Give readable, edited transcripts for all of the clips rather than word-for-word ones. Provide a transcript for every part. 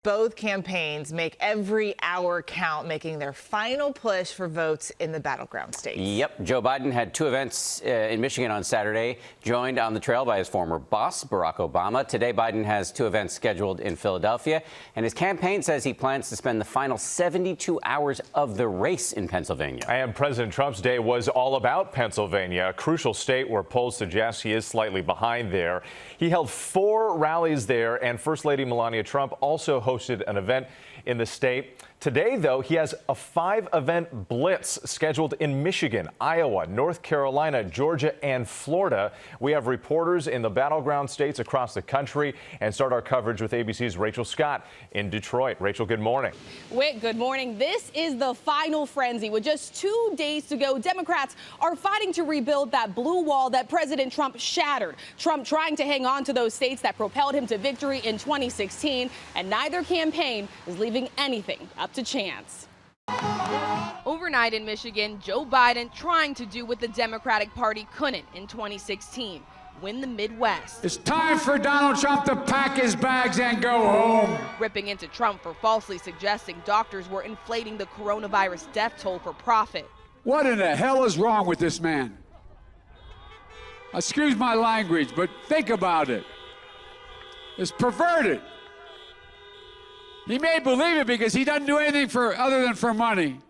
Both campaigns make every hour count, making their final push for votes in the battleground states. Yep. Joe Biden had two events in Michigan on Saturday, joined on the trail by his former boss, Barack Obama. Today, Biden has two events scheduled in Philadelphia, and his campaign says he plans to spend the final 72 hours of the race in Pennsylvania. And President Trump's day was all about Pennsylvania, a crucial state where polls suggest he is slightly behind there. He held 4 rallies there, and First Lady Melania Trump also hosted an event in the state. Today, though, he has a 5-event blitz scheduled in Michigan, Iowa, North Carolina, Georgia, and Florida. We have reporters in the battleground states across the country and start our coverage with ABC's Rachel Scott in Detroit. Rachel, good morning. Whit, good morning. This is the final frenzy. With just 2 days to go, Democrats are fighting to rebuild that blue wall that President Trump shattered. Trump trying to hang on to those states that propelled him to victory in 2016, and neither campaign is leaving anything up to chance. Overnight in Michigan, Joe Biden trying to do what the Democratic Party couldn't in 2016, win the Midwest. It's time for Donald Trump to pack his bags and go home. Ripping into Trump for falsely suggesting doctors were inflating the coronavirus death toll for profit. What in the hell is wrong with this man? Excuse my language, but think about it. It's perverted. He may believe it because he doesn't do anything other than for money.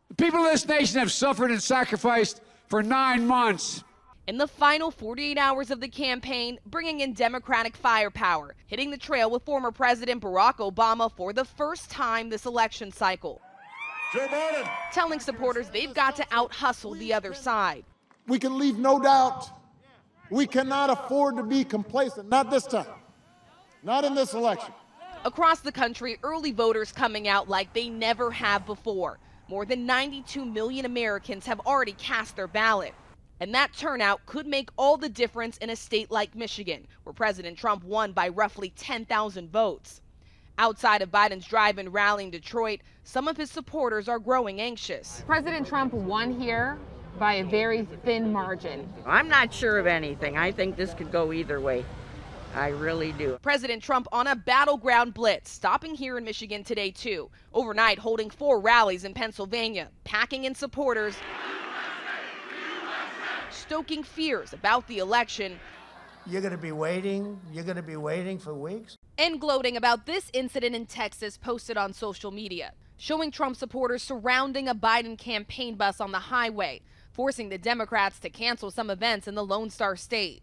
The people of this nation have suffered and sacrificed for 9 months. In the final 48 hours of the campaign, bringing in Democratic firepower, hitting the trail with former President Barack Obama for the first time this election cycle. Joe Biden. Telling supporters they've got to out-hustle the other side. We can leave no doubt. We cannot afford to be complacent. Not this time. Not in this election. Across the country, early voters coming out like they never have before. More than 92 million Americans have already cast their ballot. And that turnout could make all the difference in a state like Michigan, where President Trump won by roughly 10,000 votes. Outside of Biden's drive-in rally in Detroit, some of his supporters are growing anxious. President Trump won here by a very thin margin. I'm not sure of anything. I think this could go either way. I really do. President Trump on a battleground blitz, stopping here in Michigan today, too. Overnight, holding 4 rallies in Pennsylvania, packing in supporters, stoking fears about the election. You're going to be waiting. You're going to be waiting for weeks. And gloating about this incident in Texas posted on social media, showing Trump supporters surrounding a Biden campaign bus on the highway, forcing the Democrats to cancel some events in the Lone Star State.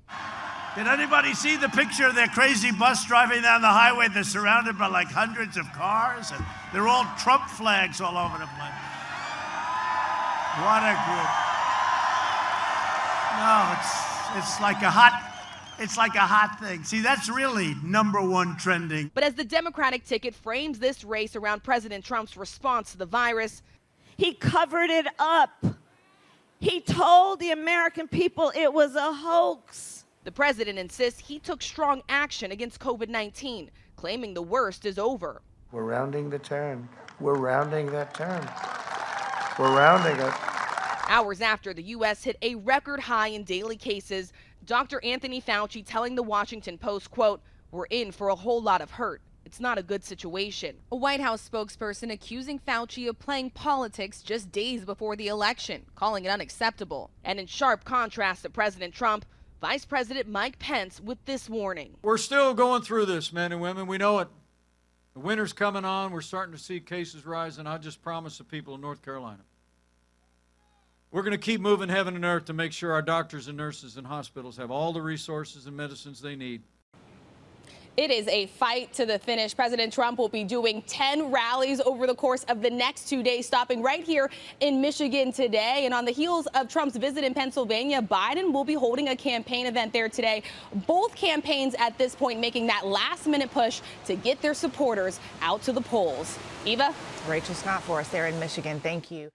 Did anybody see the picture of their crazy bus driving down the highway? They're surrounded by like hundreds of cars, and they're all Trump flags all over the place. What a group. No, it's like a hot thing. See, that's really #1 trending. But as the Democratic ticket frames this race around President Trump's response to the virus, he covered it up. He told the American people it was a hoax. The president insists he took strong action against COVID-19, claiming the worst is over. We're rounding the turn. We're rounding that turn. We're rounding it. Hours after the U.S. hit a record high in daily cases, Dr. Anthony Fauci telling the Washington Post, quote, "We're in for a whole lot of hurt. It's not a good situation." A White House spokesperson accusing Fauci of playing politics just days before the election, calling it unacceptable. And in sharp contrast to President Trump, Vice President Mike Pence with this warning. We're still going through this, men and women. We know it. The winter's coming on. We're starting to see cases rise, and I just promise the people of North Carolina, we're going to keep moving heaven and earth to make sure our doctors and nurses and hospitals have all the resources and medicines they need. It is a fight to the finish. President Trump will be doing 10 rallies over the course of the next 2 days, stopping right here in Michigan today. And on the heels of Trump's visit in Pennsylvania, Biden will be holding a campaign event there today. Both campaigns at this point making that last-minute push to get their supporters out to the polls. Eva? Rachel Scott for us there in Michigan. Thank you.